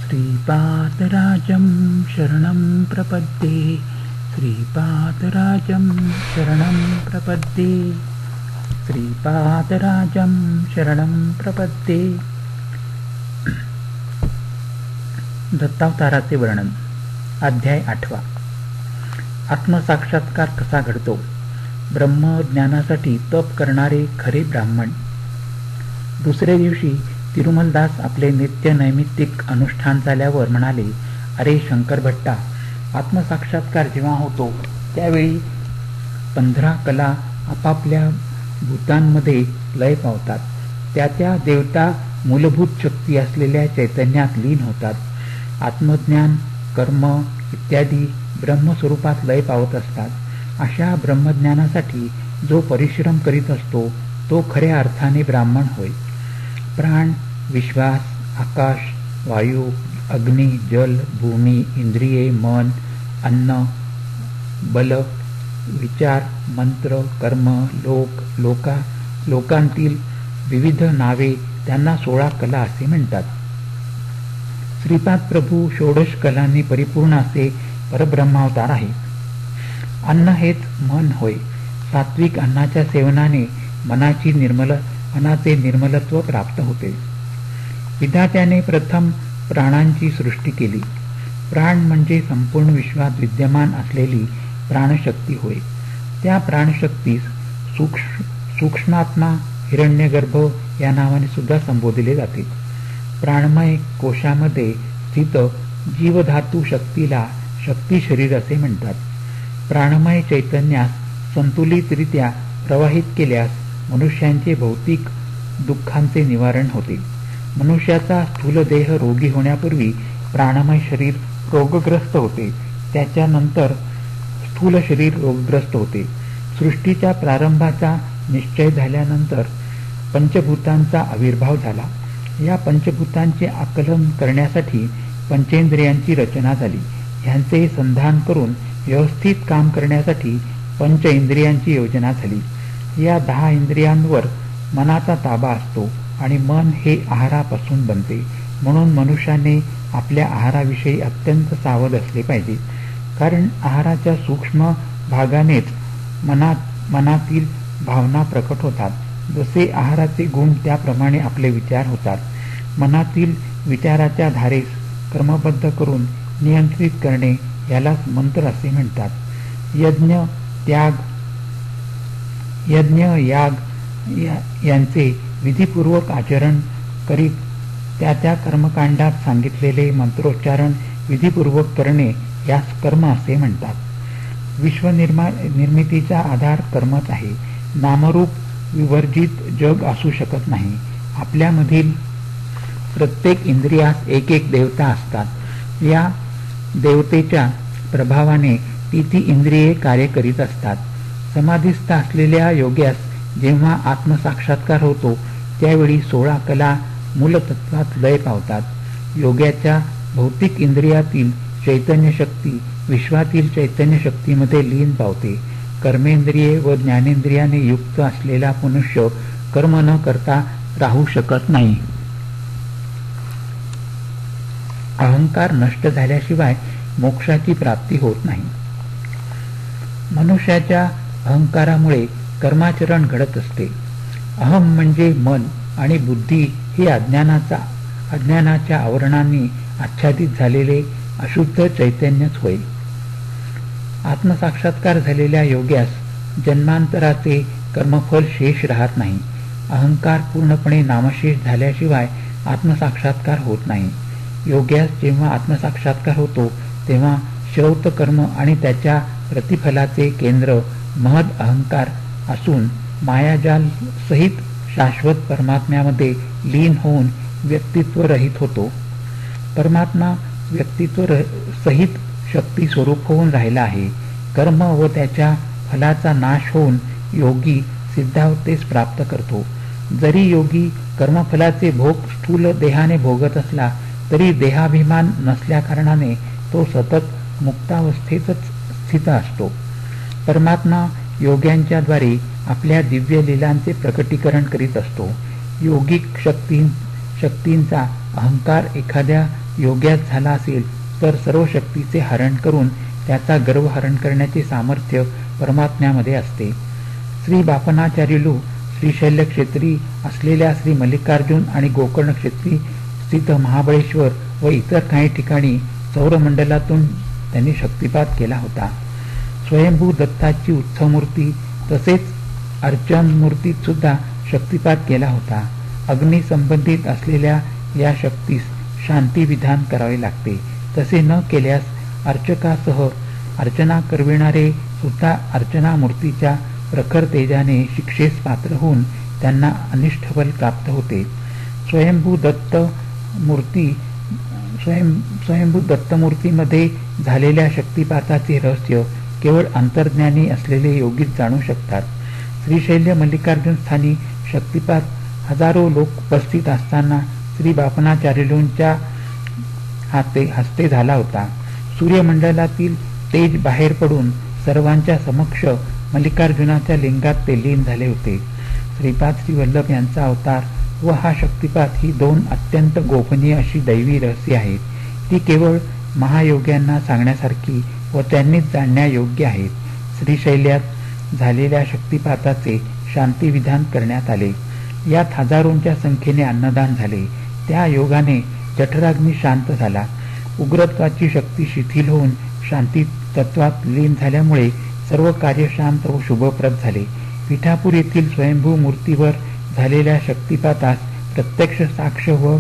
श्रीपादराजं शरणं प्रपद्ये श्रीपादराजं शरणं प्रपद्ये श्रीपादराजं शरणं प्रपद्ये. दत्तावताराचे वर्णन. अध्याय 8. आत्मसाक्षात्कार कसा घडतो. ब्रह्मज्ञानासाठी तप करणारे खरे ब्राह्मण. दुसऱ्या दिवशी तिरुमलदास आपले नित्य नैमित्तिक अनुष्ठान झाल्यावर म्हणाले, अरे शंकर भट्टा, आत्मसाक्षात्कार जेव्हा होतो त्यावेळी 15 कला आपापल्या भूतांमध्ये लय पावतात. त्या देवता मूलभूत शक्ती असलेल्या चैतन्यात लीन होतात. आत्मज्ञान, कर्म इत्यादी ब्रह्मस्वरूपात लय पावत असतात. अशा ब्रह्मज्ञानासाठी जो परिश्रम करीत असतो तो खऱ्या अर्थाने ब्राह्मण होय. प्राण, विश्वास, आकाश, वायू, अग्नी, जल, भूमी, इंद्रिये, मन, अन्न, बल, विचार, मंत्र, कर्म, लोकांतील विविध नावे, त्यांना 16 कला असे म्हणतात. श्रीपाद प्रभू 16 कलांनी परिपूर्ण असे परब्रह्मावतार आहे. अन्न हेच मन होय. सात्विक अन्नाच्या सेवनाने मनाचे निर्मलत्व प्राप्त होते. विधात्याने प्रथम प्राणांची सृष्टी केली. प्राण म्हणजे संपूर्ण विश्वात विद्यमान असलेली प्राणशक्ती होय. त्या प्राणशक्तीस सूक्ष्मात्मा, हिरण्यगर्भ या नावाने सुद्धा संबोधले जाते. प्राणमय कोशामध्ये स्थित जीवधातू शक्तीला शक्ती शरीर असे म्हणतात. प्राणमय चैतन्यास संतुलितरित्या प्रवाहित केल्यास मनुष्यांचे भौतिक दुःखांचे निवारण होते. मनुष्याचा स्थूल देह रोगी होण्यापूर्वी प्राणमय शरीर रोगग्रस्त होते. त्याच्यानंतर स्थूल शरीर रोगग्रस्त होते. सृष्टीच्या प्रारंभाचा निश्चय झाल्यानंतर पंचभूतांचा आविर्भाव झाला. या पंचभूतांचे आकलन करण्यासाठी पंचेंद्रियांची रचना झाली. ह्यांचे संधान करून व्यवस्थित काम करण्यासाठी पंच इंद्रियांची योजना झाली. या 10 इंद्रियांवर मनाचा ताबा असतो आणि मन हे आहारापासून बनते. म्हणून मनुष्याने आपल्या आहाराविषयी अत्यंत सावध असले पाहिजे. कारण आहाराच्या सूक्ष्म भागानेच मनातील भावना प्रकट होतात. जसे आहाराचे गुण त्याप्रमाणे आपले विचार होतात. मनातील विचाराच्या धारेस कर्मबद्ध करून नियंत्रित करणे यालाच मंत्र असे म्हणतात. यज्ञ याग यांचे विधिपूर्वक आचरण करीत त्या कर्मकांडात सांगितलेले मंत्रोच्चारण विधिपूर्वक करणे यास कर्म असे म्हणतात. विश्वनिर्मितीचा आधार कर्मच आहे. नामरूप विवर्जित जग असू शकत नाही. आपल्यामधील प्रत्येक इंद्रियास एक देवता असतात. या देवतेच्या प्रभावाने ती इंद्रिये कार्य करीत असतात. समाधीस्थ असलेल्या योग्यास जेव्हा आत्मसाक्षात्कार होतो त्यावेळी 16 कला मूलतत्वात लय पावतात. योग्याच्या भौतिक इंद्रियातील चैतन्य शक्ती विश्वातील चैतन्य शक्तीमध्ये लीन पावते. कर्मेंद्रिये व ज्ञानेंद्रियाने युक्त असलेला मनुष्य कर्म न करता राहू शकत नाही. अहंकार नष्ट झाल्याशिवाय मोक्षाची प्राप्ती होत नाही. मनुष्याच्या अहंकारामुळे कर्माचरण घडत असते. अहम म्हणजे मन आणि बुद्धी हे अज्ञानाच्या आवरणांनी आच्छादित झालेले अशुद्ध चैतन्यच होय. आत्मसाक्षात्कार झालेल्या योग्यास जन्मांतराचे कर्मफल शेष राहत नाही. अहंकार पूर्णपणे नामशेष झाल्याशिवाय आत्मसाक्षात्कार होत नाही. योग्यास जेव्हा आत्मसाक्षात्कार होतो तेव्हा श्रौत कर्म आणि त्याच्या प्रतिफलाचे केंद्र महद अहंकार असून मायाजाल सहित शाश्वत परमात्म्यामध्ये लीन होऊन व्यक्तित्व रहित होतो. परमात्मा व्यक्तित्व सहित शक्ती स्वरूप होऊन राहिला आहे. कर्म व त्याच्या फलाचा नाश होऊन योगी सिद्धावस्थेस प्राप्त करतो. जरी योगी कर्मफलाचे भोग स्थूल देहाने भोगत असला तरी देहाभिमान नसल्या कारणाने तो सतत मुक्तावस्थेतच स्थित असतो. परमात्मा योग्यांच्या द्वारे आपल्या दिव्य लीलांचे प्रकटीकरण करीत असतो. योगिक शक्तींचा अहंकार एखाद्या योग्यात झाला असेल तर सर्व शक्तीचे हरण करून त्याचा गर्व हरण करण्याचे सामर्थ्य परमात्म्यामध्ये असते. श्री बापनाचार्युलू श्रीशैल्य क्षेत्री असलेल्या श्री मल्लिकार्जुन आणि गोकर्ण क्षेत्री स्थित महाबळेश्वर व इतर काही ठिकाणी सौरमंडलातून त्यांनी शक्तिपात केला होता. स्वयंभू दत्ताची उत्सवमूर्ती तसेच अर्चन मूर्तीत सुद्धा शक्तिपात केला होता. अग्नी संबंधित असलेल्या या शक्तीस शांती विधान करावे लागते. तसे न केल्यास अर्चकासह अर्चना करविणारे सुद्धा अर्चना मूर्तीच्या प्रखर तेजाने शिक्षेस पात्र होऊन त्यांना अनिष्टफल प्राप्त होते. स्वयंभू दत्तमूर्तीमध्ये झालेल्या शक्तिपाताचे रहस्य केवळ अंतर्ज्ञानी असलेले योगीच जाणू शकतात. श्रीशैल्य मल्लिकार्जुन स्थानी शक्तिपात हजारो लोक उपस्थित असताना श्री बापनाचार्युलूंच्या हस्ते झाला होता. सूर्यमंडलातील तेज बाहेर पडून सर्वांच्या समक्ष मल्लिकार्जुनाच्या लिंगात ते लीन झाले होते. श्रीपाद श्री वल्लभ यांचा अवतार व हा शक्तिपात ही दोन अत्यंत गोपनीय अशी दैवी रहस्य आहेत. ती केवळ महायोग्यांना सांगण्यासारखी व त्यांनीच जाणण्यायोग्य आहेत. श्रीशैल्यात झालेल्या शक्तिपाताचे शांतिविधान करण्यात आले. यात हजारोंच्या संख्येने अन्नदान झाले. त्या योगाने जठराग्नी शांत झाला. उग्रत्वाची शक्ती शिथिल होऊन शांती तत्वात लीन झाल्यामुळे सर्व कार्य शांत व शुभप्रद झाले. पिठापूर येथील स्वयंभू मूर्तीवर झालेल्या शक्तिपातास प्रत्यक्ष साक्ष व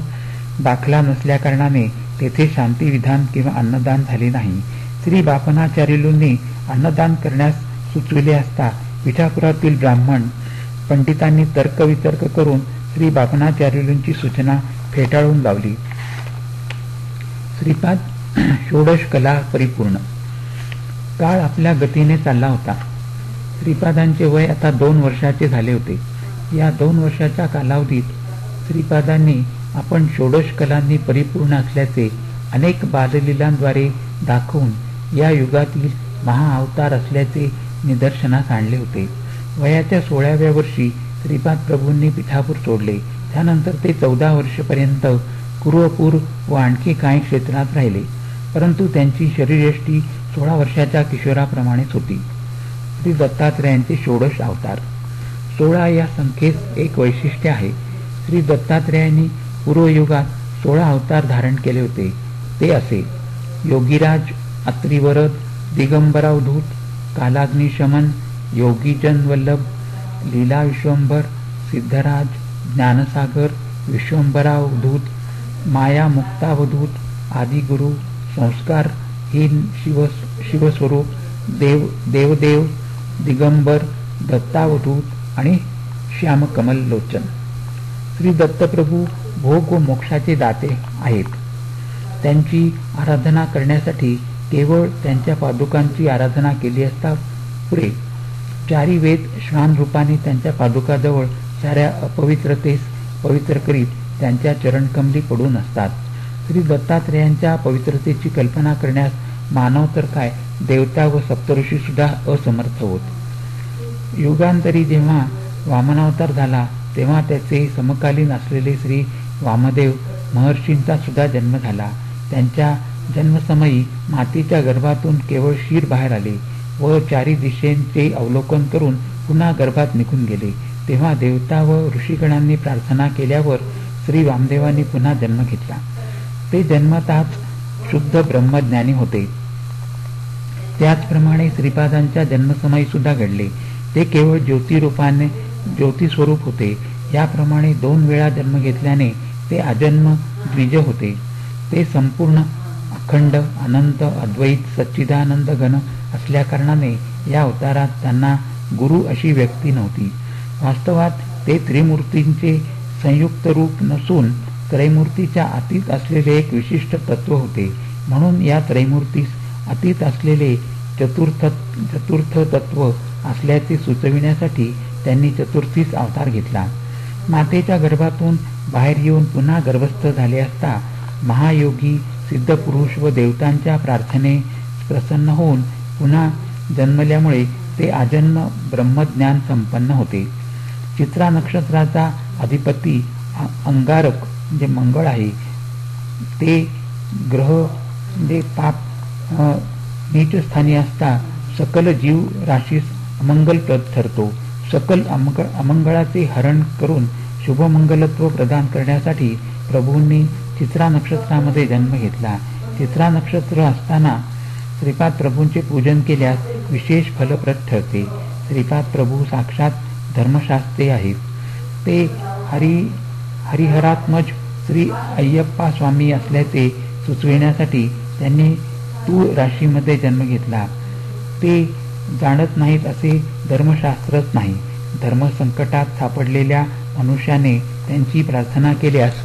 दाखला नसल्याकारणाने तेथे शांतिविधान किंवा अन्नदान झाले नाही. श्री बापनाचार्युलूंनी अन्नदान करण्यास सुचविले असता पिठापुरातील ब्राह्मण पंडितांनी तर्कवितर्क करून श्री बापनाचार्युलूंची सूचना फेटाळून लावली. श्रीपाद षोडश कला परिपूर्ण. काळ आपल्या गतीने चालला होता. श्रीपादांचे वय आता 2 वर्षाचे झाले होते. या 2 वर्षाच्या कालावधीत श्रीपादांनी आपण षोडश कलांनी परिपूर्ण असल्याचे अनेक बाललीलांद्वारे दाखवून या युगातील महाअवतार असल्याचे निदर्शनास आणले होते. वयाच्या 16व्या वर्षी श्रीपाद प्रभूंनी पिठापूर सोडले. त्यानंतर ते 14 वर्षपर्यंत कुरुपूर व आणखी काही क्षेत्रात राहिले. परंतु त्यांची शरीरयष्टी 16 वर्षाच्या किशोराप्रमाणेच होती. श्री दत्तात्रेयांचे षोडश अवतार. 16 या संख्येस एक वैशिष्ट्य आहे. श्री दत्तात्रेयांनी पूर्वयुगात 16 अवतार धारण केले होते. ते असे: योगीराज, अत्रिवरद, दिगंबरावधूत, कालाग्निशमन, योगीजन वल्लभ, लीला विश्वंभर, सिद्धराज, ज्ञानसागर, विश्वंभरावधूत, माया मुक्तावधूत, आदिगुरु, संस्कारहीन शिवस्वरूप, देवदेव, दिगंबर, दत्तावधूत आणि श्यामकमल लोचन. श्री दत्तप्रभू भोग व मोक्षाचे दाते आहेत. त्यांची आराधना करण्यासाठी केवळ त्यांच्या पादुकांची आराधना केली असता पुरे. 4 वेद श्वान रूपाने त्यांच्या पादुकाजवळ साऱ्या अपवित्रतेस पवित्र करीत त्यांच्या चरणकमली पडून असतात. श्री दत्तात्रेयांच्या पवित्रतेची कल्पना करण्यास मानव तर काय, देवता व सप्तऋषी सुद्धा असमर्थ होत. युगांतरी जेव्हा वामनावतार झाला तेव्हा त्याचे समकालीन असलेले श्री वामदेव महर्षींचा सुद्धा जन्म झाला. त्यांच्या जन्मसमयी मातेच्या गर्भातून केवळ शीर बाहेर आले व 4 दिशेंचे अवलोकन करून पुन्हा गर्भात निघून गेले. तेव्हा देवता व ऋषीगणांनी प्रार्थना केल्यावर श्री वामदेवांनी पुन्हा जन्म घेतला. ते जन्मतःच शुद्ध ब्रह्मज्ञानी होते. त्याचप्रमाणे श्रीपादांच्या जन्मसमयी सुद्धा घडले. ते केवळ ज्योतिरूपाने ज्योतिस्वरूप होते. याप्रमाणे 2 वेळा जन्म घेतल्याने ते अजन्म द्विज होते. ते संपूर्ण अखंड अनंत अद्वैत सच्चिदानंद घन असल्याकारणाने या अवतारात त्यांना गुरु अशी व्यक्ती नव्हती. वास्तवात ते त्रिमूर्तींचे संयुक्त रूप नसून त्रैमूर्तीच्या अतीत असलेले एक विशिष्ट तत्व होते. म्हणून या त्रैमूर्तीस अतीत असलेले चतुर्थ तत्व असल्याचे सुचविण्यासाठी त्यांनी चतुर्थीस अवतार घेतला. मातेच्या गर्भातून बाहेर येऊन पुन्हा गर्भस्थ झाले असता महायोगी सिद्धपुरुष व देवतांच्या प्रार्थनेस प्रसन्न होऊन पुन्हा जन्मल्यामुळे ते आजन्म ब्रह्मज्ञान संपन्न होते. चित्रा नक्षत्राचा अधिपती अंगारक जे मंगळ आहे ते ग्रह म्हणजे पाप नीच स्थानी असता सकल जीव राशीस अमंगलप्रद ठरतो. सकल अमंगळाचे हरण करून शुभमंगलत्व प्रदान करण्यासाठी प्रभूंनी चित्रा नक्षत्रामध्ये जन्म घेतला. चित्रा नक्षत्र असताना श्रीपाद प्रभूंचे पूजन केल्यास विशेष फलप्रद ठरते. श्रीपाद प्रभू साक्षात धर्मशास्त्री आहेत. ते हरिहरात्मज श्री अय्यप्पा स्वामी असल्याचे सुचविण्यासाठी त्यांनी तूळ राशीमध्ये जन्म घेतला. ते जाणत नाहीत असे धर्मशास्त्रच नाही. धर्मसंकटात सापडलेल्या मनुष्याने त्यांची प्रार्थना केल्यास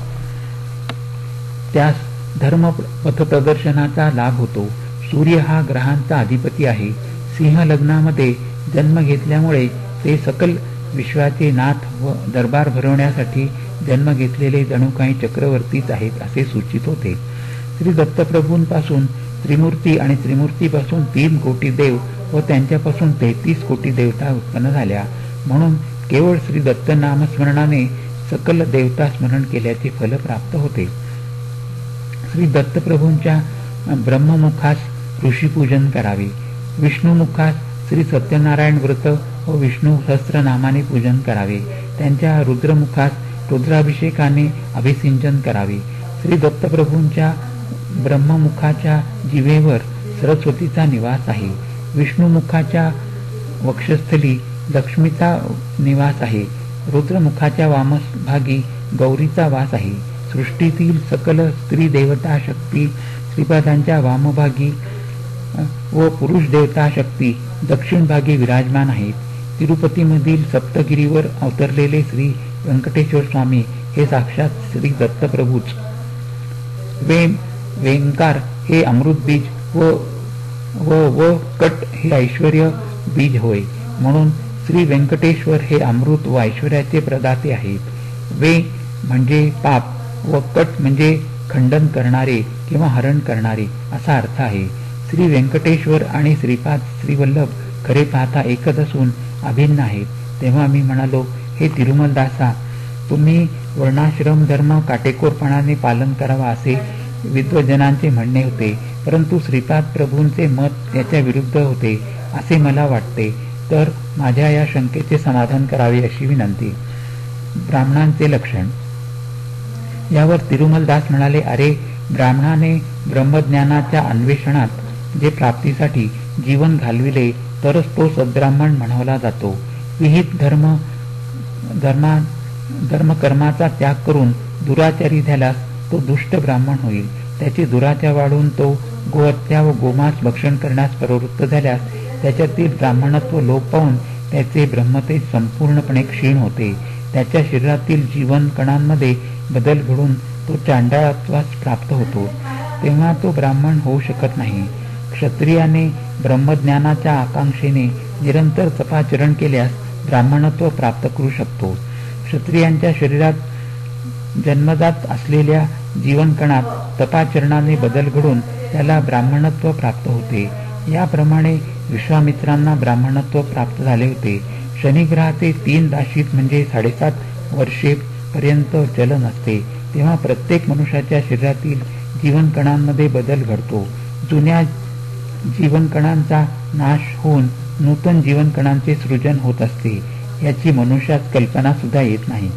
त्यास धर्म पथप्रदर्शनाचा लाभ होतो. सूर्य हा ग्रहांचा अधिपती आहे. सिंह लग्नामध्ये जन्म घेतल्यामुळे ते सकल विश्वाचे नाथ व दरबार भरवण्यासाठी जन्म घेतलेले जणू काही चक्रवर्तीच आहेत असे सूचित होते. श्री दत्तप्रभूंपासून त्रिमूर्ती आणि त्रिमूर्तीपासून 3 कोटी देव व त्यांच्यापासून 33 कोटी देवता उत्पन्न झाल्या. म्हणून केवळ श्री दत्त नामस्मरणाने सकल देवता स्मरण केल्याचे फल प्राप्त होते. श्री दत्तप्रभूंच्या ब्रह्ममुखास ऋषीपूजन करावे. विष्णुमुखास श्री सत्यनारायण व्रत व विष्णू सहस्त्रनामाने पूजन करावे. त्यांच्या रुद्रमुखास रुद्राभिषेकाने अभिसिंचन करावे. श्री दत्तप्रभूंच्या ब्रह्ममुखाच्या जिभेवर सरस्वतीचा निवास आहे. विष्णुमुखाच्या वक्षस्थली लक्ष्मीचा निवास आहे. रुद्रमुखाच्या वामभागी गौरीचा वास आहे. सृष्टीतील सकल स्त्री देवता शक्ती श्रीपादांच्या वामभागी व पुरुष देवता शक्ती दक्षिण भागी विराजमान आहेत. तिरुपतीमधील सप्तगिरीवर अवतरलेले श्री व्यंकटेश्वर स्वामी हे साक्षात श्री दत्तप्रभूच. वेंकार हे अमृत बीज व कट हे ऐश्वर्य बीज होय. म्हणून श्री व्यंकटेश्वर हे अमृत व ऐश्वर्याचे प्रदाते आहेत. वे म्हणजे पाप व कट म्हणजे खंडन करणारे किंवा हरण करणारे असा अर्थ आहे. श्री व्यंकटेश्वर आणि श्रीपाद श्रीवल्लभ खरे पाहता एकच असून अभिन्न आहेत. तेव्हा मी म्हणालो, हे तिरुमलदासा, तुम्ही वर्णाश्रम धर्म काटेकोरपणाने पालन करावा असे विद्वजनांचे म्हणणे होते, परंतु श्रीपाद प्रभूंचे मत याच्या विरुद्ध होते असे मला वाटते. तर माझ्या या शंकेचे समाधान करावे अशी विनंती. ब्राह्मणांचे लक्षण. यावर तिरुमलदास म्हणाले, अरे ब्राह्मणाने ब्रह्मज्ञानाच्या अन्वेषणात जे प्राप्तीसाठी जीवन घालविले तरच तो सद्ब्राह्मण म्हणावला जातो. विहित धर्मकर्माचा त्याग करून दुराचारी झाल्यास तो दुष्ट ब्राह्मण होईल. त्याची दुराचार वाढून तो गोहत्या व गोमांस भक्षण करण्यास प्रवृत्त झाल्यास त्याच्यातील ब्राह्मणत्व लोप पावून त्याचे ब्रह्मतेज संपूर्णपणे क्षीण होते. त्याच्या शरीरातील जीवन कणांमध्ये बदल घडून तो चांडाळत्वास प्राप्त होतो. तेव्हा तो ब्राह्मण होऊ शकत नाही. क्षत्रियाने ब्रह्मज्ञानाच्या आकांक्षेने निरंतर तपाचरण केल्यास ब्राह्मणत्व प्राप्त करू शकतो. क्षत्रियांच्या शरीरात जन्मजात असलेल्या जीवनकणात तपाचरणाने बदल घडून त्याला ब्राह्मणत्व प्राप्त होते. याप्रमाणे विश्वामित्रांना ब्राह्मणत्व प्राप्त झाले होते. शनिग्रहाचे 3 राशीत म्हणजे 7.5 वर्षे पर्यंत चलन असते. तेव्हा प्रत्येक मनुष्याच्या शरीरातील जीवनकणांमध्ये बदल घडतो. जुन्या जीवनकणांचा नाश होऊन नूतन जीवनकणांचे सृजन होत असते. याची मनुष्यात कल्पना सुद्धा येत नाही.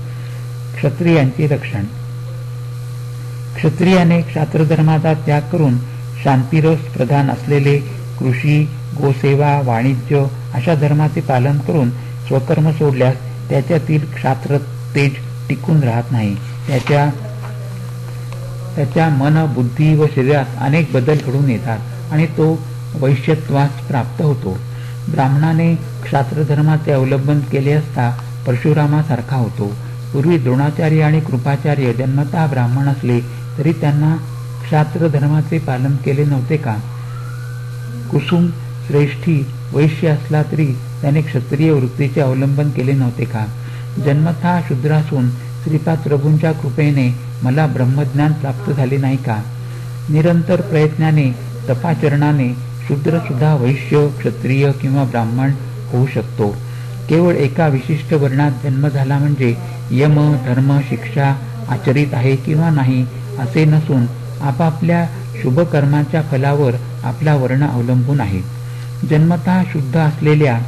क्षत्रियांचे लक्षण. क्षत्रियाने क्षात्रधर्माचा त्याग करून शांतिरस प्रधान असलेले कृषी, गोसेवा, वाणिज्य अशा धर्माचे पालन करून स्वकर्म सोडल्यास त्याच्यातील क्षात्र तेज टिकून राहत नाही. त्याच्या मन, बुद्धी व शरीरात अनेक बदल घडून येतात आणि तो वैश्यत्वास प्राप्त होतो. ब्राह्मणाने क्षात्रधर्माचे अवलंबन केले असता परशुरामासारखा होतो. पूर्वी द्रोणाचार्य आणि कृपाचार्य जन्मतः ब्राह्मण असले तरी त्यांना क्षात्रधर्माचे पालन केले नव्हते का? कुसुम श्रेष्ठी वैश्य असला तरी त्याने क्षत्रिय वृत्तीचे अवलंबन केले नव्हते का? जन्मतः शूद्र असून श्रीपाद प्रभूंच्या कृपेने मला ब्रह्मज्ञान प्राप्त झाले नाही का? निरंतर प्रयत्नाने तपाचरणाने शूद्र सुद्धा वैश्य, क्षत्रिय किंवा ब्राह्मण होऊ शकतो. केवळ एका विशिष्ट वर्णात जन्म झाला म्हणजे यम, धर्म, शिक्षा आचरित आहे किंवा नाही असे नसून आपापल्या शुभ कर्माच्या फलावर आपला वर्ण अवलंबून आहे. जन्मतः शुद्ध असलेल्या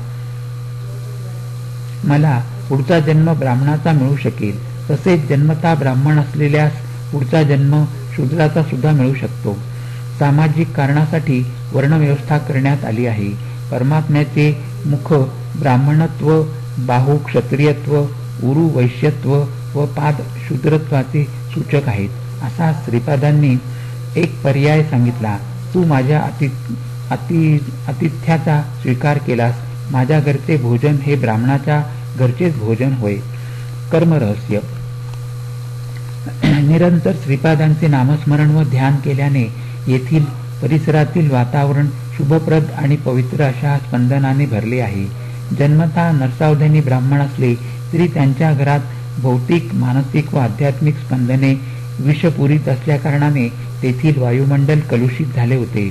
मला पुढचा जन्म ब्राह्मणाचा मिळू शकेल, तसेच जन्मतः ब्राह्मण असलेल्यास पुढचा जन्म शूद्राचा सुद्धा मिळू शकतो. सामाजिक कारणासाठी वर्णव्यवस्था करण्यात आली आहे. परमात्म्याचे मुख ब्राह्मणत्व, बाहू क्षत्रियत्व, उरू वैश्यत्व व पाद शूद्रत्वाचे सूचक आहेत, असा श्रीपादांनी एक पर्याय सांगितला. तू माझ्या आतिथ्याचा स्वीकार केलास. माझ्या घरचे भोजन हे ब्राह्मणाच्या घरचेच भोजन होय. कर्मरहस्य. निरंतर श्रीपादांचे नामस्मरण व ध्यान केल्याने येथील परिसरातील वातावरण शुभप्रद आणि पवित्र अशा स्पंदनाने भरले आहे. जन्मतः नरसावधानी ब्राह्मण असले तरी त्यांच्या घरात भौतिक, मानसिक व आध्यात्मिक स्पंदने विषपूरित असल्याकारणाने तेथील वायुमंडल कलुषित झाले होते.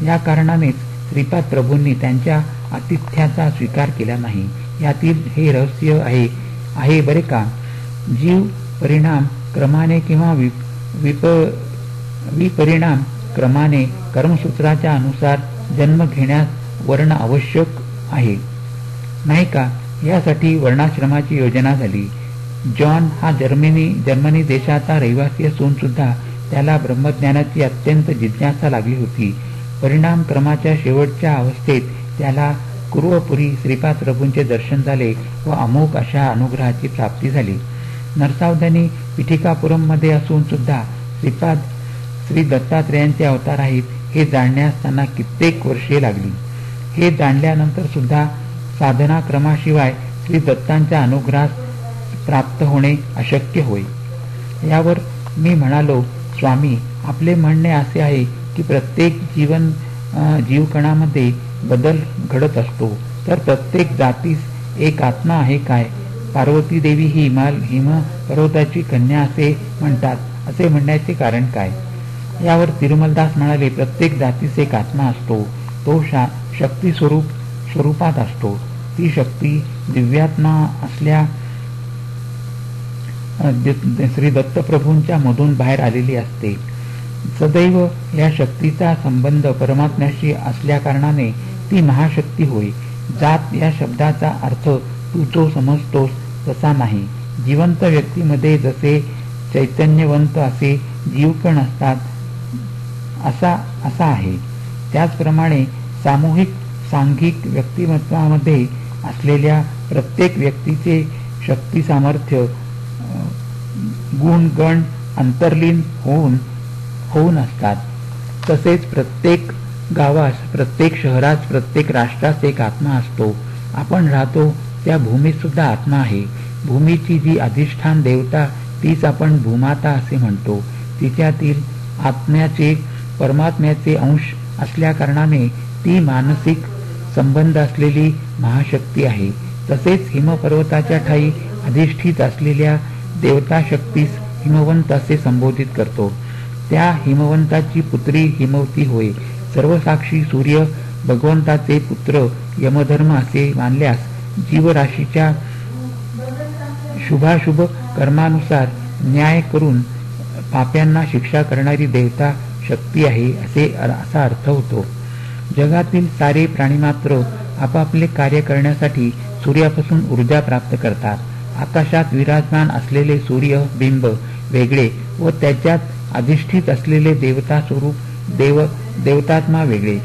या कारणानेच श्रीपाद प्रभूंनी त्यांच्या आतिथ्याचा स्वीकार केला नाही. यातील हे रहस्य आहे बरे का. जीव परिणाम क्रमाने किंवा विपरिणाम क्रमाने कर्मसूत्राच्या अनुसार जन्म घेण्यास वर्ण आवश्यक आहे, नाही का. यासाठी वर्णाश्रमाची योजना झाली. जॉन हा जर्मनी देशाचा रहिवासी असून सुद्धा त्याला ब्रह्मज्ञानाची अत्यंत जिज्ञासा लागली होती. परिणाम क्रमाच्या शेवटच्या अवस्थेत त्याला कुर्वपुरी श्रीपाद प्रभूंचे दर्शन झाले व अमोघ अशा अनुग्रहाची प्राप्ती झाली. नरसावधानी पिठिकापुरम मध्ये असून सुद्धा श्रीपाद श्री दत्तात्रेयांचे अवतार आहेत हे जाणण्यास त्यांना कित्येक वर्षे लागली. हे जाणल्यानंतर सुद्धा साधना क्रमाशिवाय श्री दत्तांच्या अनुग्रहास प्राप्त होणे अशक्य होय. यावर मी म्हणालो, स्वामी, आपले म्हणणे असे आहे की प्रत्येक जीवकणामध्ये बदल घडत असतो, तर प्रत्येक जातीस एक आत्मा आहे काय? पार्वती देवी ही हिम पर्वताची कन्या असे म्हणतात, असे म्हणण्याचे कारण काय? यावर तिरुमलदास म्हणाले, प्रत्येक जातीस एक आत्मा असतो, तो शक्ती स्वरूपात असतो. ती शक्ती दिव्यात्मा असल्या श्री दत्तप्रभूंच्या मधून बाहेर आलेली असते. सदैव या शक्तीचा संबंध परमात्म्याशी असल्या कारणाने ती महाशक्ती होय. जात या शब्दाचा अर्थ तू जो समजतोस तसा नाही. जिवंत व्यक्तीमध्ये जसे चैतन्यवंत असे जीवकण असतात असा आहे. त्याचप्रमाणे सामूहिक सांघिक व्यक्तिमत्वामध्ये असलेल्या प्रत्येक व्यक्तीचे शक्ती सामर्थ्य गुण गण अंतर्लीन होऊन असतात. तसेच प्रत्येक गावास, प्रत्येक शहरास, प्रत्येक राष्ट्रास एक आत्मा असतो. आपण राहतो त्या भूमीत सुद्धा आत्मा आहे. भूमीची जी अधिष्ठान देवता तीच आपण भूमाता असे म्हणतो. तिच्यातील आत्म्याचे परमात्म्याचे अंश असल्या कारणाने ती मानसिक संबंध असलेली महाशक्ती आहे. तसेच हिमपर्वताच्या ठाई अधिष्ठित असलेल्या देवता शक्तीस हिमवंत असे संबोधित करतो. त्या हिमवंताची पुत्री हिमवती होय. सर्वसाक्षी सूर्य भगवंताचे पुत्र यमधर्म असे मानल्यास जीवराशीच्या शुभाशुभ कर्मानुसार न्याय करून पाप्यांना शिक्षा करणारी देवता शक्ती आहे असा अर्थ होतो. जगातील सारे प्राणीमात्र आपापले कार्य करण्यासाठी सूर्यापासून ऊर्जा प्राप्त करतात. आकाशात विराजमान असलेले सूर्य बिंब वेगळे व त्याच्यात अधिष्ठित असलेले देवता स्वरूप देवतात्मा वेगळे.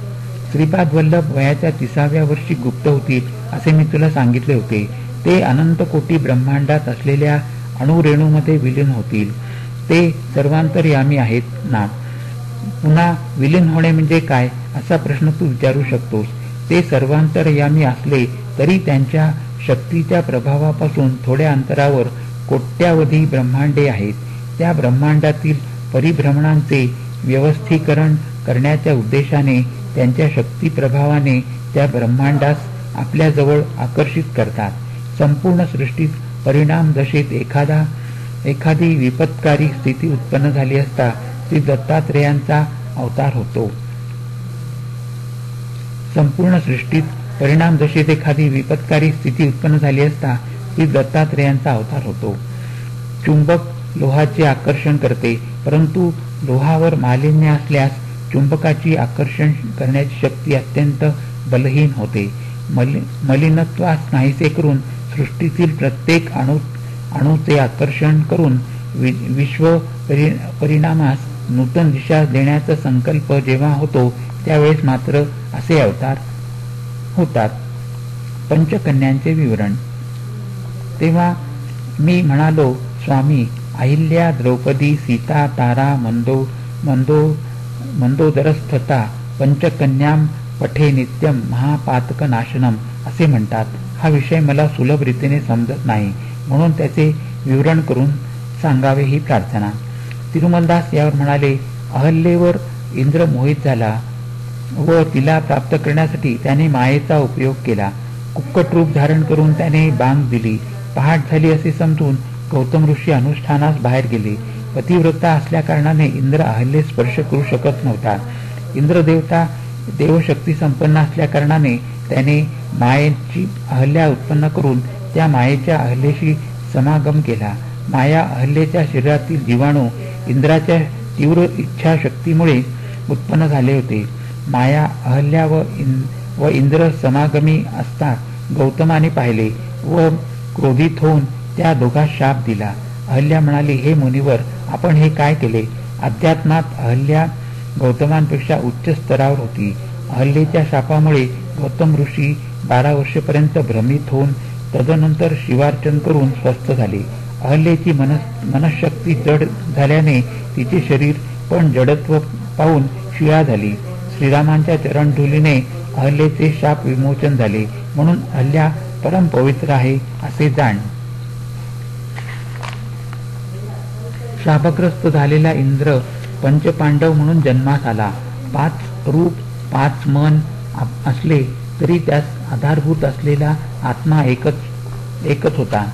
श्रीपाद वल्लभ वयाच्या 30व्या वर्षी गुप्त होतील असे मी तुला सांगितले होते. ते अनंत कोटी ब्रह्मांडात असलेल्या अणुरेणूमध्ये विलीन होतील. ते सर्वांतर्यामी आहेत ना. पुन्हा विलीन होणे म्हणजे काय असा प्रश्न तू विचारू शकतोस. ते सर्वांतर्यामी असले तरी त्यांच्या शक्तीच्या प्रभावापासून थोड्या अंतरावर कोट्यावधी ब्रह्मांडे आहेत. त्या ब्रह्मांडातील परिभ्रमणांचे व्यवस्थीकरण करण्याच्या उद्देशाने त्यांच्या शक्ती प्रभावाने त्या ब्रह्मांडास आपल्याजवळ आकर्षित करतात. संपूर्ण सृष्टीत परिणाम दशेत एखादी विपत्कारी स्थिती उत्पन्न झाली असता श्री दत्तात्रेयांचा अवतार होतो. संपूर्ण सृष्टीत परिणाम दशेत एखादी विपत्कारी स्थिती उत्पन्न झाली असता श्री दत्तात्रेयांचा अवतार होतो. चुंबक लोहाचे आकर्षण करते, परंतु लोहावर मालिन्य असल्यास चुंबकाची आकर्षण करण्याची शक्ती अत्यंत बलहीन होते. मलिनत्वास नाहीसे करून सृष्टीतील प्रत्येक अणूचे आकर्षण करून विश्व परिणामास नूतन दिशा देण्याचा संकल्प जेव्हा होतो त्यावेळेस मात्र असे अवतार होतात. पंचकन्यांचे विवरण. तेव्हा मी म्हणालो, स्वामी, अहिल्या, द्रौपदी, सीता, तारा, मंदोदरस्थता पंचकन्याम पठे नित्यम महापातकनाशनम असे म्हणतात. हा विषय मला सुलभ रीतीने समजत नाही, म्हणून त्याचे विवरण करून सांगावे ही प्रार्थना. तिरुमलदास यावर म्हणाले, अहल्येवर इंद्र मोहित झाला व तिला प्राप्त करण्यासाठी त्याने मायेचा उपयोग केला. कुक्कट रूप धारण करून त्याने बांग दिली. पहाट झाली असे समजून गौतम ऋषी अनुष्ठानास बाहेर गेले. पतिव्रता असल्या कारणाने इंद्र अहल्ये स्पर्श करू शकत नव्हता. इंद्रदेवता देवशक्ती संपन्न असल्या कारणाने त्याने मायेची अहल्या उत्पन्न करून त्या मायेच्या अहल्येशी समागम केला. माया अहल्येच्या शरीरातील जीवाणू इंद्राच्या तीव्र इच्छाशक्तीमुळे उत्पन्न झाले होते. माया अहल्या व इंद्र समागमी असता गौतमाने पाहिले व क्रोधित होऊन त्या दोघांस शाप दिला. अहल्या म्हणाली, हे मुनिवर, आपण हे काय केले? अध्यात्मात अहल्या गौतमांपेक्षा उच्च स्तरावर होती. अहल्येच्या शापामुळे गौतम ऋषी 12 वर्षेपर्यंत भ्रमित होऊन तदनंतर शिवार्चन करून स्वस्थ झाले. अहल्येची मनशक्ती जड झाल्याने तिचे शरीर पण जडत्व पाहून शिळा झाली. श्रीरामांच्या चरणधुलीने अहल्येचे शाप विमोचन झाले, म्हणून अहल्या परम पवित्र आहे असे जाण. शापग्रस्त झालेला इंद्र पंचपांडव म्हणून जन्मास आला. 5 रूप 5 मन असले तरी त्यास आधारभूत असलेला आत्मा एकच होता.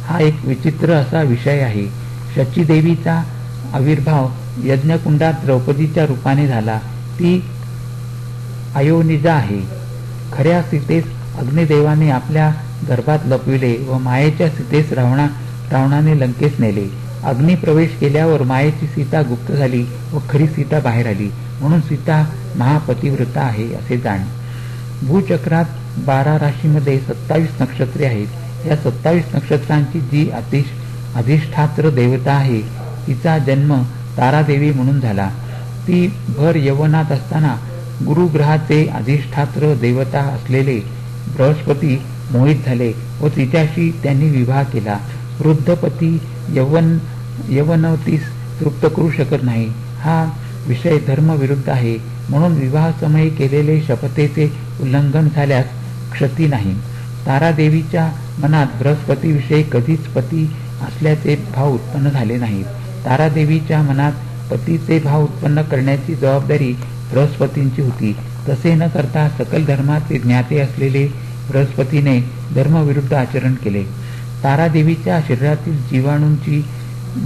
हा एक विचित्र असा विषय आहे. शचीदेवीचा आविर्भाव यज्ञकुंडात द्रौपदीच्या रूपाने झाला. ती अयोनिजा आहे. खऱ्या सीतेस अग्निदेवाने आपल्या गर्भात लपविले व मायेच्या सीतेस रावणाने लंकेस नेले. अग्नी प्रवेश केल्यावर मायेची सीता गुप्त झाली व खरी सीता बाहेर आली, म्हणून सीता महापतिव्रता आहे असे जाण. भूचक्रात 12 राशीमध्ये 27 नक्षत्रे आहेत. या 27 नक्षत्रांची जी अधिष्ठात्र देवता आहे तिचा जन्म तारादेवी म्हणून झाला. ती भर यवनात असताना गुरुग्रहाचे अधिष्ठात्र देवता असलेले बृहस्पती मोहित झाले व तिच्याशी त्यांनी विवाह केला. वृद्धपती यवनवतीस तृप्त करू शकत नाही. हा विषय धर्मविरुद्ध आहे, म्हणून विवाहसमयी केलेले शपथेचे उल्लंघन झाल्यास क्षती नाही. तारादेवीच्या मनात बृहस्पतीविषयी कधीच पती असल्याचे भाव उत्पन्न झाले नाहीत. तारादेवीच्या मनात पतीचे भाव उत्पन्न करण्याची जबाबदारी बृहस्पतींची होती. तसे न करता सकल धर्माचे ज्ञाते असलेले बृहस्पतीने धर्मविरुद्ध आचरण केले. तारादेवीच्या शरीरातील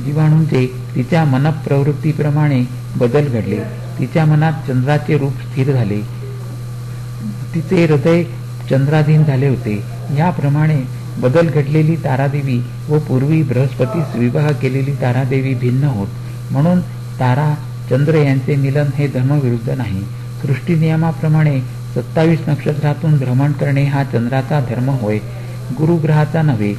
जीवाणूंचे तिच्या मनप्रवृत्तीप्रमाणे बदल घडले. तिच्या मनात चंद्राचे रूप स्थिर झाले. तिचे हृदय चंद्राधीन झाले होते. याप्रमाणे बदल घडलेली तारादेवी व पूर्वी बृहस्पतीस विवाह केलेली तारादेवी भिन्न होत. म्हणून तारा चंद्र यांचे मिलन हे धर्मविरुद्ध नाही. सृष्टी नियमाप्रमाणे 27 नक्षत्रातून भ्रमण करणे हा चंद्राचा धर्म होय, गुरुग्रहाचा नव्हे.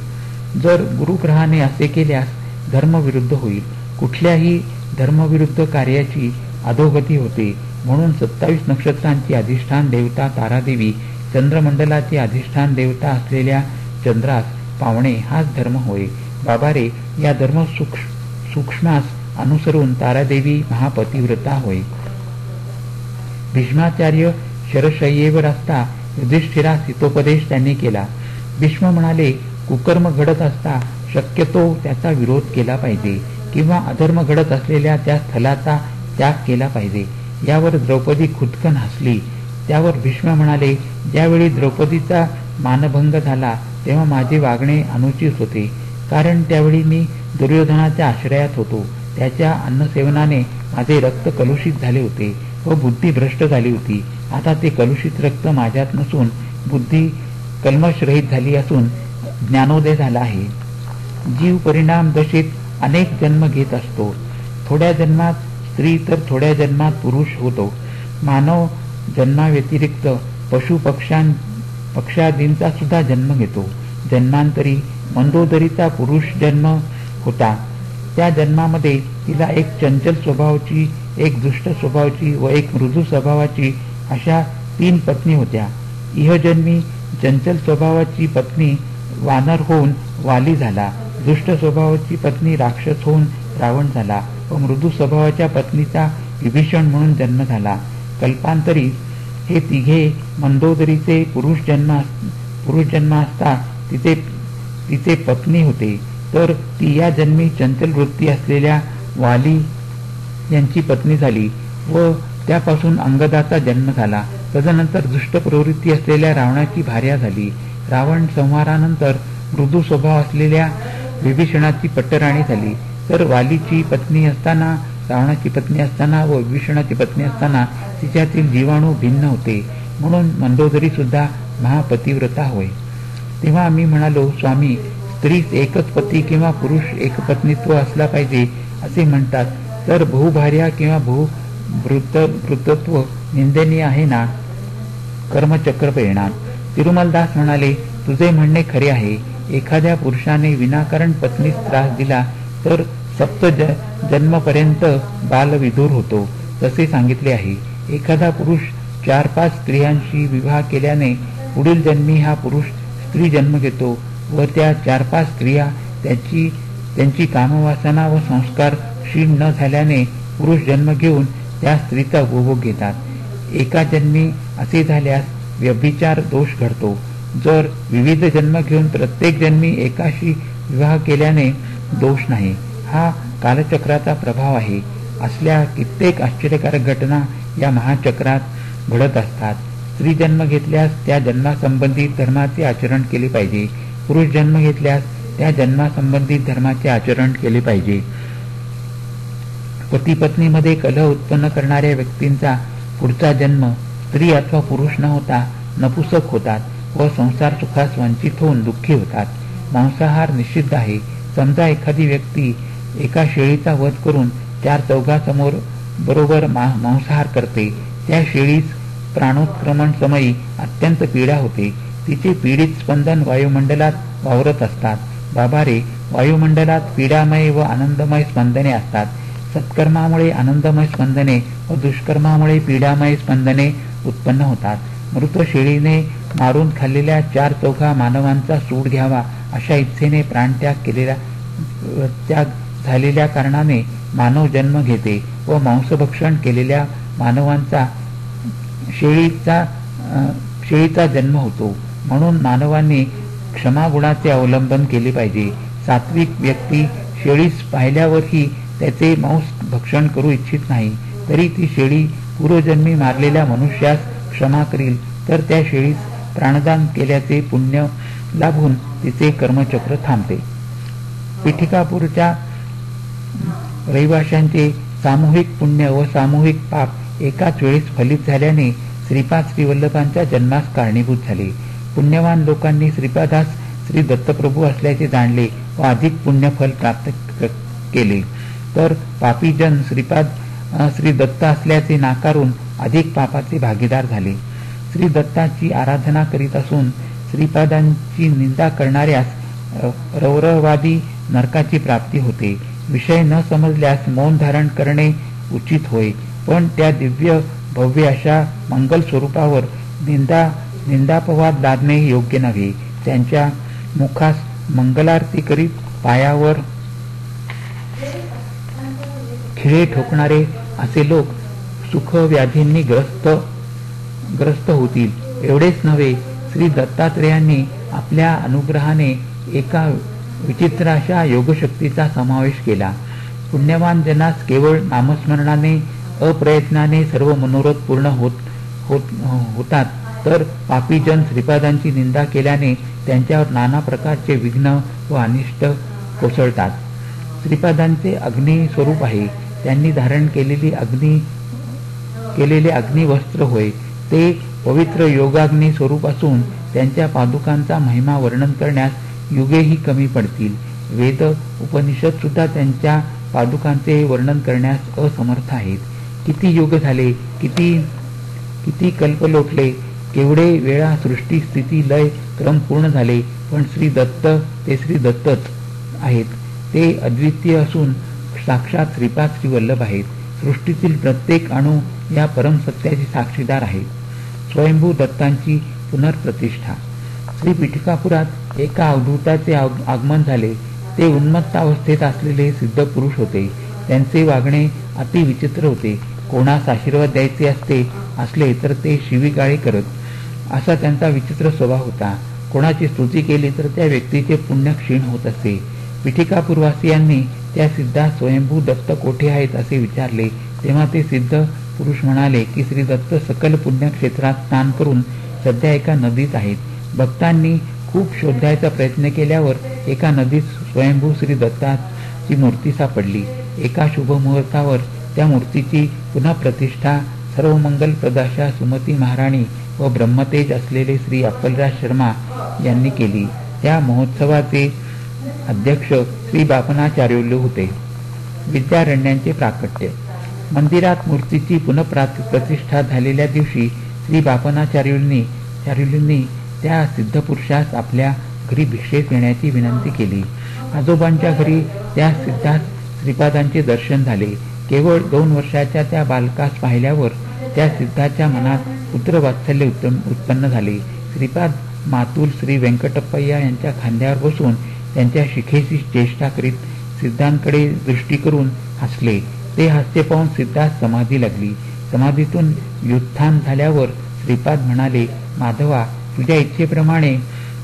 जर गुरुग्रहाने असे केल्यास धर्मविरुद्ध होईल. कुठल्याही धर्मविरुद्ध कार्याची अधोगती होते. म्हणून 27 नक्षत्रांची अधिष्ठान देवता तारादेवी चंद्रमंडलाची अधिष्ठान देवता असलेल्या चंद्रास पावणे हाच धर्म होय. बाबा रे, या धर्म सूक्ष्मास अनुसरून तारादेवी महापतिव्रता होय. भीष्माचार्य शरशय्येवर असता युधिष्ठिरास हितोपदेश त्यांनी केला. भीष्म म्हणाले, कुकर्म घडत असता शक्यतो त्याचा विरोध केला पाहिजे किंवा अधर्म घडत असलेल्या त्या स्थलाचा त्याग केला पाहिजे. यावर द्रौपदी खुदकन हसली. त्यावर भीष्म म्हणाले, ज्यावेळी द्रौपदीचा मानभंग झाला तेव्हा माझे वागणे अनुचित होते, कारण त्यावेळी मी दुर्योधनाच्या आश्रयात होतो. त्याच्या अन्नसेवनाने माझे रक्त कलुषित झाले होते व बुद्धी भ्रष्ट झाली होती. आता ते कलुषित रक्त माझ्यात नसून बुद्धी कल्मषरहित झाली असून ज्ञानोदय झाला आहे. जीव परिणाम दशेत अनेक जन्म घेत असतो. थोड्या जन्मात स्त्री तर थोड्या जन्मात पुरुष होतो. मानव जन्माव्यतिरिक्त पशु पक्षादींचा सुद्धा जन्म घेतो. जन्मांतरी मंदोदरीचा पुरुष जन्म होता. त्या जन्मामध्ये तिला एक चंचल स्वभावाची, एक दुष्ट स्वभावाची व एक मृदू स्वभावाची अशा 3 पत्नी होत्या. इहजन्मी चंचल स्वभावाची पत्नी वानर होऊन वाली झाला. दुष्ट स्वभावाची पत्नी राक्षस होऊन रावण झाला व मृदू स्वभावाच्या पत्नीचा विभीषण म्हणून जन्म झाला. कल्पांतरी हे तिघे मंदोदरीचे पुरुष जन्म असता तिचे पत्नी होते, तर ती या जन्मी चंचल वृत्ती असलेल्या वाली यांची पत्नी झाली व त्यापासून अंगदाचा जन्म झाला. तदनंतर दुष्ट प्रवृत्ती असलेल्या रावणाची भार्या झाली. रावण संहारानंतर मृदू स्वभाव असलेल्या विभीषणाची पट्टराणी झाली. तर वालीची पत्नी असताना, रावणाची पत्नी असताना व विभीषणाची पत्नी असताना तिच्यातील जीवाणू भिन्न होते, म्हणून मंदोदरी सुद्धा महापतिव्रता होय. तेव्हा आम्ही म्हणालो, स्वामी, स्त्रीस एकच पती किंवा पुरुष एकपत्नीत्व असला पाहिजे असे म्हणतात, तर बहुभार्या किंवा बहुभृतत्व निंदनीय आहे ना. कर्मचक्र परिणाम. तिरुमलदास म्हणाले, तुझे म्हणणे खरे आहे. एखाद्या पुरुषाने विनाकारण पत्नीस त्रास दिला तर 7 जन्मपर्यंत बालविधूर होतो, तसे सांगितले आहे. एखादा पुरुष 4-5 स्त्रियांशी विवाह केल्याने पुढील जन्मी हा पुरुष स्त्री जन्म घेतो व त्या 4-5 स्त्रिया त्यांची कामवासना व संस्कार क्षीण न झाल्याने पुरुष जन्म घेऊन त्या स्त्रीचा उपभोग घेतात. एका जन्मी असे झाल्यास व्यभिचार दोष घडतो. जर विविध जन्म घेऊन प्रत्येक जन्मी एकाशी विवाह केल्याने दोष नाही. हा कालचक्राचा प्रभाव आहे. असल्या कित्येक आश्चर्यकारक घटना या महाचक्रात घडत असतात. स्त्री जन्म घेतल्यास त्या जन्मासंबंधित धर्माचे आचरण केले पाहिजे. पुरुष जन्म घेतल्यास त्या जन्मासंबंधित धर्माचे आचरण केले पाहिजे. पती पत्नीमध्ये कलह उत्पन्न करणाऱ्या व्यक्तींचा पुढचा जन्म स्त्री अथवा पुरुष न होता नपुसक होतात व संसार सुखास वंचित होऊन दुःखी होतात. मांसाहार निषिद्ध आहे. समजा एखादी व्यक्ती एका शेळीचा वध करून 4-4 बरोबर मांसाहार करते. त्या शेळीस प्राणोत्क्रमण समयी अत्यंत पीडा होते. तिचे पीडित स्पंदन वायुमंडलात वावरत असतात. बाबा रे, वायुमंडलात पीडामय व आनंदमय स्पंदने असतात. सत्कर्मामुळे आनंदमय स्पंदने व दुष्कर्मामुळे पीडामय स्पंदने उत्पन्न होतात. मृत शेळीने मारून खाल्लेल्या 4-4 मानवांचा सूड घ्यावा अशा इच्छेने त्याग झालेल्या कारणाने मानव जन्म घेते व मांसभक्षण केलेल्या मानवांचा शेळीचा जन्म होतो. म्हणून मानवांनी क्षमागुणाचे अवलंबन केले पाहिजे. सात्विक व्यक्ती शेळीस पाहिल्यावरही त्याचे मांस भक्षण करू इच्छित नाही, तरी ती शेळी पूर्वजन्मी मारलेल्या मनुष्यास क्षमा करील, तर त्या शेळीस प्राणदान केल्याचे पुण्य लाभून तिचे कर्मचक्र थांबते. पिठिकापूरच्या रहिवाशांचे सामूहिक पुण्य व सामूहिक पाप एकाच वेळेस फलित झाल्याने श्रीपाद श्रीवल्लभांच्या जन्मास कारणीभूत झाले. पुण्यवान लोकांनी श्रीपादास श्री दत्तप्रभू असल्याचे जाणले व अधिक पुण्यफल प्राप्त केले, तर पापीजन श्री दत्त असल्याचे नाकारून अधिक पापाचे भागीदार झाले. श्री दत्ताची आराधना करीत असून श्रीपादांची निंदा करणाऱ्यास रौरवादी नरकाची प्राप्ती होते. विषय न समजल्यास मौन धारण करणे उचित होय, पण त्या दिव्य भव्य अशा मंगल स्वरूपावर निंदापवाद लादणे योग्य नव्हे. त्यांच्या मुखास मंगलारती करीत पायावर खिळे ठोकणारे असे लोक सुख व्याधींनी ग्रस्त होतील. एवढेच नव्हे, श्री दत्तात्रेयांनी आपल्या अनुग्रहाने एका विचित्र अशा योगशक्तीचा समावेश केला. पुण्यवान जनास केवळ नामस्मरणाने अप्रयत्नाने सर्व मनोरथ पूर्ण होतात, तर पापीजन श्रीपादांची निंदा केल्याने त्यांच्यावर नाना प्रकारचे विघ्न व अनिष्ट कोसळतात. श्रीपादांचे अग्नी स्वरूप आहे. त्यांनी धारण केलेले अग्निवस्त्र होय. ते पवित्र योगाग्नी स्वरूप असून त्यांच्या पादुकांचा महिमा वर्णन करण्यास युगेही कमी पडतील. वेद उपनिषद सुद्धा त्यांच्या पादुकांचे वर्णन करण्यास असमर्थ आहेत. किती युग झाले, किती कल्प लोटले, केवढे वेळा सृष्टी स्थिती लय क्रम पूर्ण झाले, पण श्री दत्त ते श्री दत्तच आहेत. ते अद्वितीय असून साक्षात श्रीपाद श्री वल्लभ आहेत. सृष्टीतील प्रत्येक अणू या परमसत्याची साक्षीदार आहेत. स्वयंभू दत्तांची पुनर्प्रतिष्ठा. श्री पीठिकापुरात एका अवधूताचे आगमन झाले. ते उन्मत्त अवस्थेत असलेले सिद्ध पुरुष होते. त्यांचे वागणे अति विचित्र होते. कोणास आशीर्वाद द्यायचे असले तर ते शिवीगाळी करत, असा त्यांचा विचित्र स्वभाव होता. कोणाची स्तुती केली तर त्या व्यक्तीचे पुण्य क्षीण होत असे. पीठिकापूरवासियांनी त्या सिद्धास स्वयंभू दत्त कोठे आहेत असे विचारले, तेव्हा ते सिद्ध पुरुष म्हणाले की श्री दत्त सकल पुण्यक्षेत्रात स्नान करून सध्या एका नदीत आहेत. भक्तांनी खूप शोधायचा प्रयत्न केल्यावर एका नदीत स्वयंभू श्री दत्ताची मूर्ती सापडली. एका शुभ मुहूर्तावर त्या मूर्तीची पुन्हा प्रतिष्ठा सर्व मंगल प्रदाशा सुमती महाराणी व ब्रह्मतेज असलेले श्री अप्पलराज शर्मा यांनी केली. त्या महोत्सवाचे अध्यक्ष श्री बापनाचार्युल्य होते. विद्यारण्यांचे प्राकट्य. मंदिरात मूर्तीची पुनःप्रतिष्ठा झालेल्या दिवशी श्री बापनाचार्युल्यांनी त्या सिद्धपुरुषास आपल्या घरी भिक्षेस येण्याची विनंती केली. आजोबांच्या घरी त्या सिद्धास श्रीपादांचे दर्शन झाले. केवळ 2 वर्षाच्या त्या बालकास पाहिल्यावर त्या सिद्धाच्या मनात पुत्रवात्सल्य उत्पन्न झाले. श्रीपाद मातुल श्री व्यंकटप्पय्या यांच्या खांद्यावर बसून त्यांच्या शिखेची चेष्टा करीत सिद्धांकडे दृष्टी करून हसले. ते हास्य पाहून सिद्धास समाधी लागली. समाधीतून व्युत्थान झाल्यावर श्रीपाद म्हणाले, माधवा, तुझ्या इच्छेप्रमाणे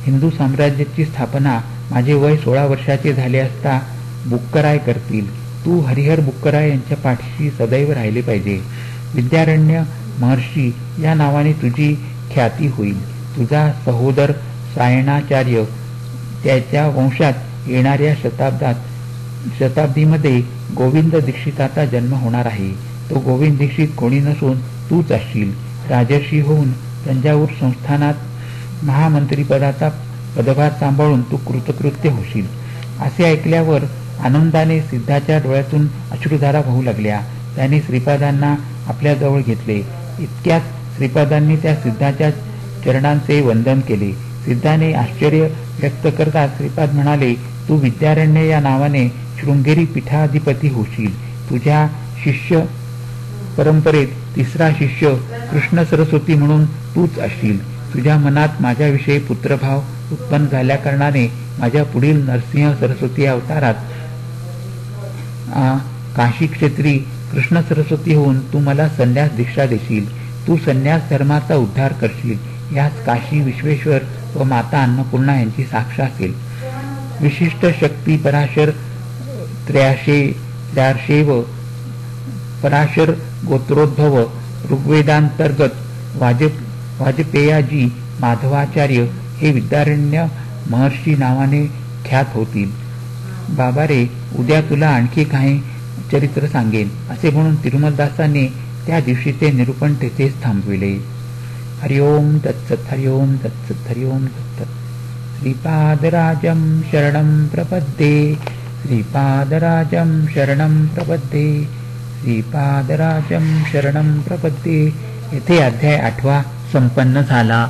हिंदू साम्राज्याची स्थापना माझे वय 16 वर्षाचे झाले असता बुक्कराय करतील. तू हरिहर बुक्कराय यांच्या पाठीशी सदैव राहिले पाहिजे. विद्यारण्य महर्षी या नावाने तुझी ख्याती होईल. तुझा सहोदर सायणाचार्य त्याच्या वंशात येणाऱ्या शताब्दीमध्ये गोविंद दीक्षिताचा जन्म होणार आहे. तो गोविंद दीक्षित कोणी नसून तूच असशील. राजर्षी होऊन तंजाऊर संस्थानात महामंत्रीपदाचा पदभार सांभाळून तू कृतकृत्य होशील. असे ऐकल्यावर आनंदाने सिद्धाच्या डोळ्यातून अश्रुधारा वाहू लागल्या. त्याने श्रीपादांना आपल्या जवळ घेतले. इतक्यात श्रीपादांनी त्या सिद्धाच्या चरणांचे वंदन केले. सिद्धाने आश्चर्य व्यक्त करतात श्रीपाद म्हणाले, तू विद्यारण्य या नावाने शृंगेरी पीठाधिपती होशील. तुझ्या शिष्य परंपरेत 3रा शिष्य कृष्ण सरस्वती म्हणून तूच असशील. तुझ्या मनात माझ्याविषयी पुत्रभाव उत्पन्न झाल्या कारणाने माझ्या पुढील नरसिंह सरस्वती अवतारात काशी क्षेत्री कृष्ण सरस्वती होऊन तू मला संन्यास दीक्षा देशील. तू संन्यास धर्माचा उद्धार करशील. यास काशी विश्वेश्वर व माता अन्नपूर्णा यांची साक्ष असेल. विशिष्ट शक्ती पराशर त्रयार्षेव पराशर गोत्रोद्भव ऋग्वेदांतर्गत वाजपेयाजी माधवाचार्य हे विद्यारण्य महर्षी नावाने ख्यात होतील. बाबा रे, उद्या तुला आणखी काही चरित्र सांगेन असे म्हणून तिरुमलदासांनी त्या दिवशीचे निरूपण तेथेच थांबविले. हरिओम तत्सत. हरिओम तत्सत. हरिओम तत्सत. श्रीपादराजं शरणं प्रपद्ये. श्रीपादराजं शरणं प्रपद्ये. श्रीपादराजं शरणं प्रपद्ये. येथे अध्याय 8 संपन्न झाला.